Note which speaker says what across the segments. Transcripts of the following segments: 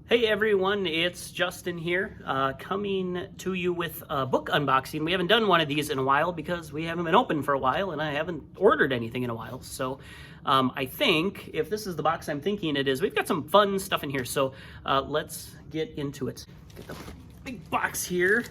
Speaker 1: Hey everyone, it's Justin here, coming to you with a book unboxing. We haven't done one of these in a while because we haven't been open for a while and I haven't ordered anything in a while. So I think if this is the box I'm thinking it is, we've got some fun stuff in here. So let's get into it. Get the big box here.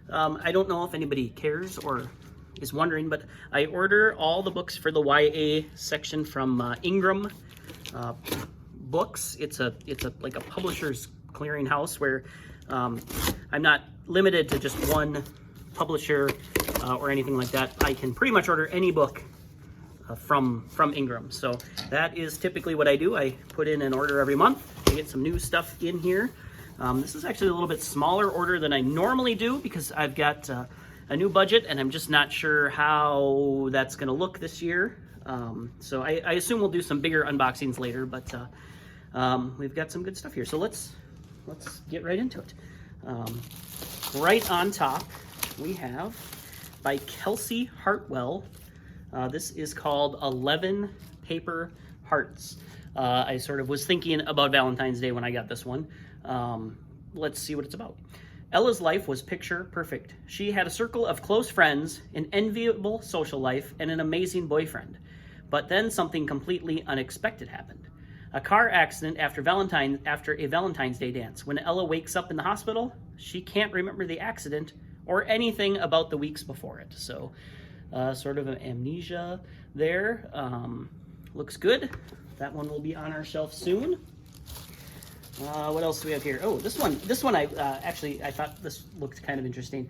Speaker 1: I don't know if anybody cares or is wondering, but I order all the books for the YA section from Ingram Books. It's like a publisher's clearinghouse where I'm not limited to just one publisher or anything like that. I can pretty much order any book from Ingram. So that is typically what I do. I put in an order every month to get some new stuff in here. This is actually a little bit smaller order than I normally do because I've got a new budget and I'm just not sure how that's going to look this year. So I assume we'll do some bigger unboxings later, but we've got some good stuff here. So let's get right into it. Right on top, we have by Kelsey Hartwell. This is called 11 Paper Hearts. I sort of was thinking about Valentine's Day when I got this one. Let's see what it's about. Ella's life was picture perfect. She had a circle of close friends, an enviable social life, and an amazing boyfriend. But then something completely unexpected happened. A car accident after a Valentine's Day dance. When Ella wakes up in the hospital, she can't remember the accident or anything about the weeks before it. So sort of an amnesia there. Looks good. That one will be on our shelf soon. What else do we have here? Oh, this one I thought this looked kind of interesting.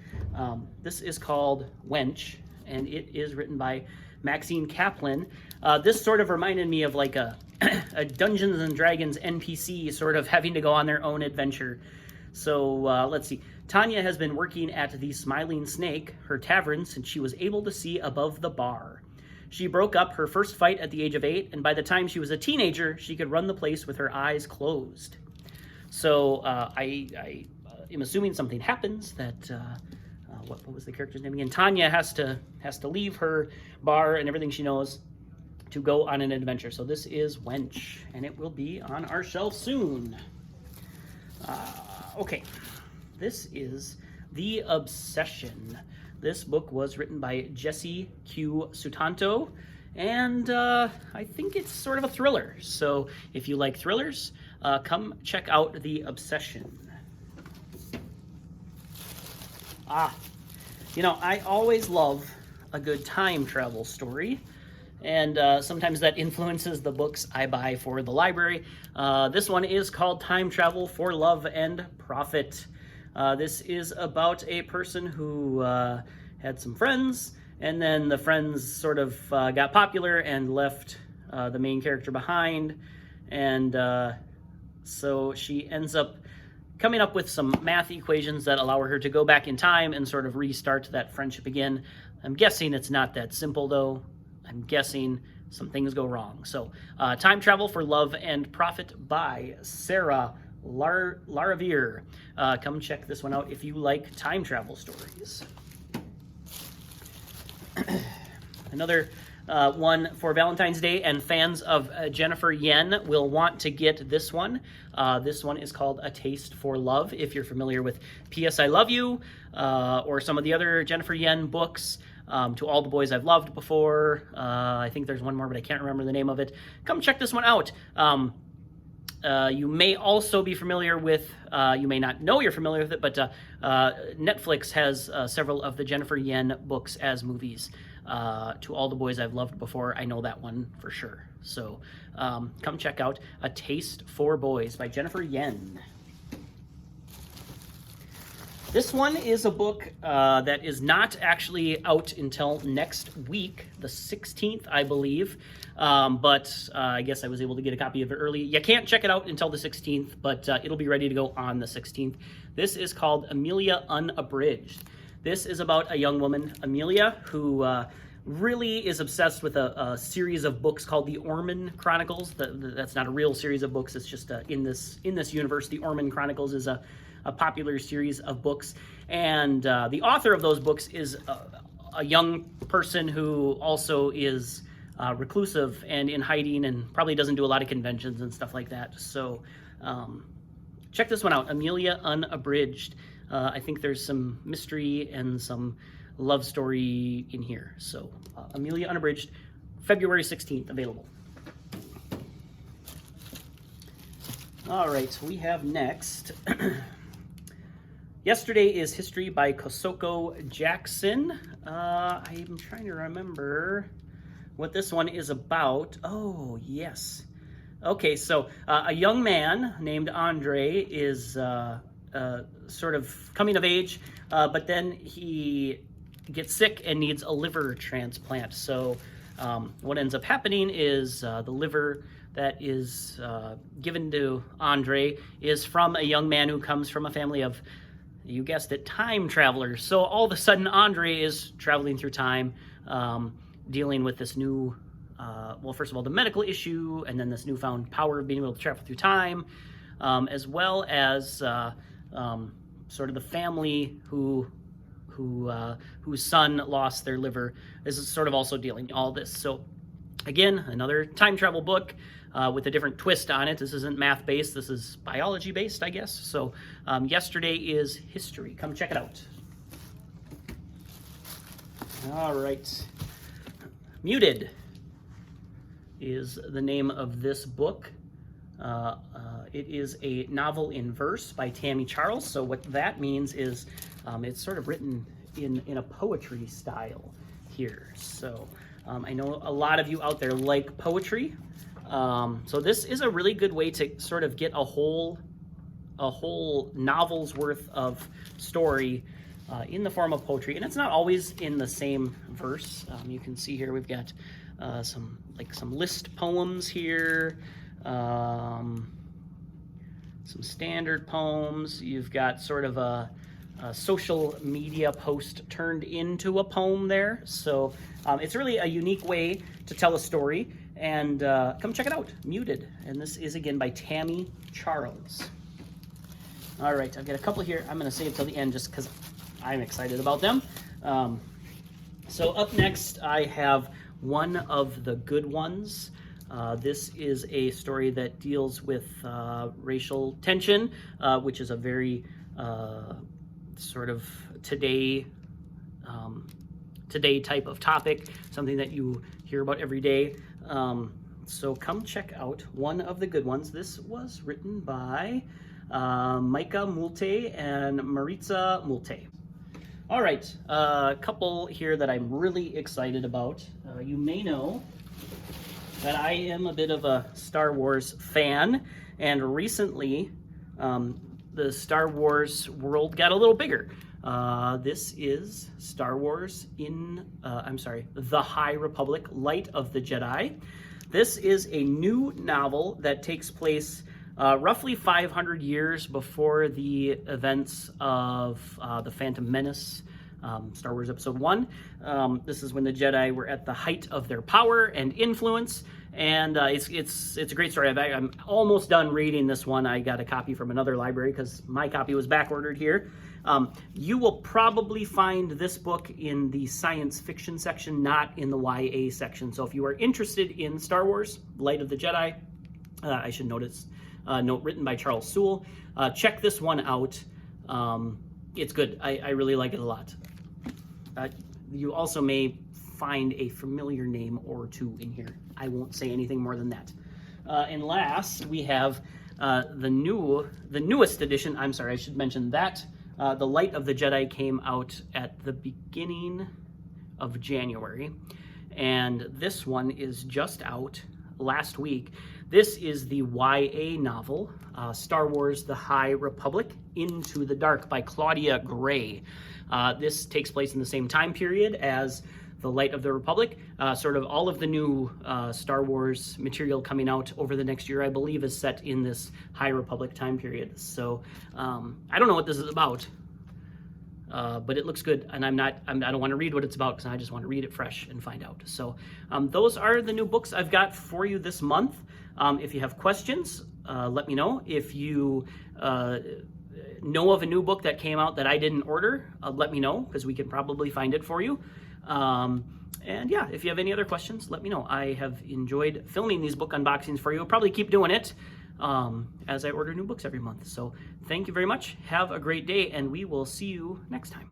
Speaker 1: This is called Wench, and it is written by Maxine Kaplan. This sort of reminded me of like a Dungeons and Dragons NPC sort of having to go on their own adventure. So let's see. Tanya has been working at the Smiling Snake, her tavern, since she was able to see above the bar. She broke up her first fight at the age of 8, and by the time she was a teenager, she could run the place with her eyes closed. So I am assuming something happens that what was the character's name again? Tanya has to leave her bar and everything she knows to go on an adventure. So this is Wench, and it will be on our shelf soon. Okay, this is The Obsession. This book was written by Jesse Q. Sutanto, and I think it's sort of a thriller. So if you like thrillers, come check out The Obsession. You know, I always love a good time travel story, and sometimes that influences the books I buy for the library. This one is called Time Travel for Love and Profit. This is about a person who had some friends, and then the friends sort of got popular and left the main character behind, and so she ends up coming up with some math equations that allow her to go back in time and sort of restart that friendship again. I'm guessing it's not that simple, though. I'm guessing some things go wrong. So, Time Travel for Love and Profit by Sarah Laravere. Come check this one out if you like time travel stories. Another one for Valentine's Day, and fans of Jennifer Yen will want to get this one. This one is called A Taste for Love. If you're familiar with P.S. I Love You, or some of the other Jennifer Yen books, To All the Boys I've Loved Before. I think there's one more, but I can't remember the name of it. Come check this one out. You may also be familiar with, you may not know you're familiar with it, but Netflix has several of the Jennifer Yen books as movies. To All the Boys I've Loved Before, I know that one for sure. So come check out A Taste for Boys by Jennifer Yen. This one is a book that is not actually out until next week, the 16th, I believe. But I guess I was able to get a copy of it early. You can't check it out until the 16th, but it'll be ready to go on the 16th. This is called Amelia Unabridged. This is about a young woman, Amelia, who really is obsessed with a series of books called the Orman Chronicles. That's not a real series of books. It's just in this universe, the Orman Chronicles is a popular series of books. And the author of those books is a young person who also is reclusive and in hiding and probably doesn't do a lot of conventions and stuff like that. So check this one out, Amelia Unabridged. I think there's some mystery and some love story in here. So Amelia Unabridged, February 16th, available. All right, we have next. Yesterday is History by Kosoko Jackson. I'm trying to remember what this one is about. Oh, yes. Okay, so a young man named Andre is sort of coming of age, but then he gets sick and needs a liver transplant. So what ends up happening is the liver that is given to Andre is from a young man who comes from a family of, you guessed it, time travelers. So all of a sudden, Andre is traveling through time, dealing with this new, well, first of all, the medical issue, and then this newfound power of being able to travel through time, as well as sort of the family whose son lost their liver is sort of also dealing all this. So again, another time travel book with a different twist on it. This isn't math-based. This is biology-based, I guess. So yesterday is history. Come check it out. All right. Muted is the name of this book. It is a novel in verse by Tammy Charles. So what that means is it's sort of written in a poetry style here. So I know a lot of you out there like poetry. So this is a really good way to sort of get a whole novel's worth of story in the form of poetry. And it's not always in the same verse. You can see here we've got some list poems here, some standard poems. You've got sort of a social media post turned into a poem there. So it's really a unique way to tell a story. And come check it out, Muted. And this is, again, by Tammy Charles. All right, I've got a couple here. I'm going to save till the end just because I'm excited about them. So up next, I have One of the Good Ones. This is a story that deals with racial tension, which is a very sort of today type of topic, something that you hear about every day. So come check out One of the Good Ones. This was written by Micah Multe and Maritza Multe. All right, a couple here that I'm really excited about. You may know that I am a bit of a Star Wars fan, and recently the Star Wars world got a little bigger. This is Star Wars The High Republic, Light of the Jedi. This is a new novel that takes place roughly 500 years before the events of The Phantom Menace, Star Wars Episode 1. This is when the Jedi were at the height of their power and influence, and it's a great story. I'm almost done reading this one. I got a copy from another library because my copy was back-ordered here. You will probably find this book in the science fiction section, not in the YA section. So if you are interested in Star Wars, Light of the Jedi, I should note written by Charles Sewell. Check this one out. It's good. I really like it a lot. You also may find a familiar name or two in here. I won't say anything more than that. And last, we have the newest edition. I'm sorry, I should mention that. The Light of the Jedi came out at the beginning of January, and this one is just out last week. This is the YA novel, Star Wars The High Republic, Into the Dark by Claudia Gray. This takes place in the same time period as The Light of the Republic. Sort of all of the new Star Wars material coming out over the next year, I believe, is set in this High Republic time period. So I don't know what this is about, but it looks good, and I don't want to read what it's about because I just want to read it fresh and find out. So those are the new books I've got for you this month. If you have questions, let me know. If you know of a new book that came out that I didn't order, let me know because we can probably find it for you. And yeah, if you have any other questions, let me know. I have enjoyed filming these book unboxings for you. I'll probably keep doing it. as I order new books every month. So thank you very much. Have a great day, and we will see you next time.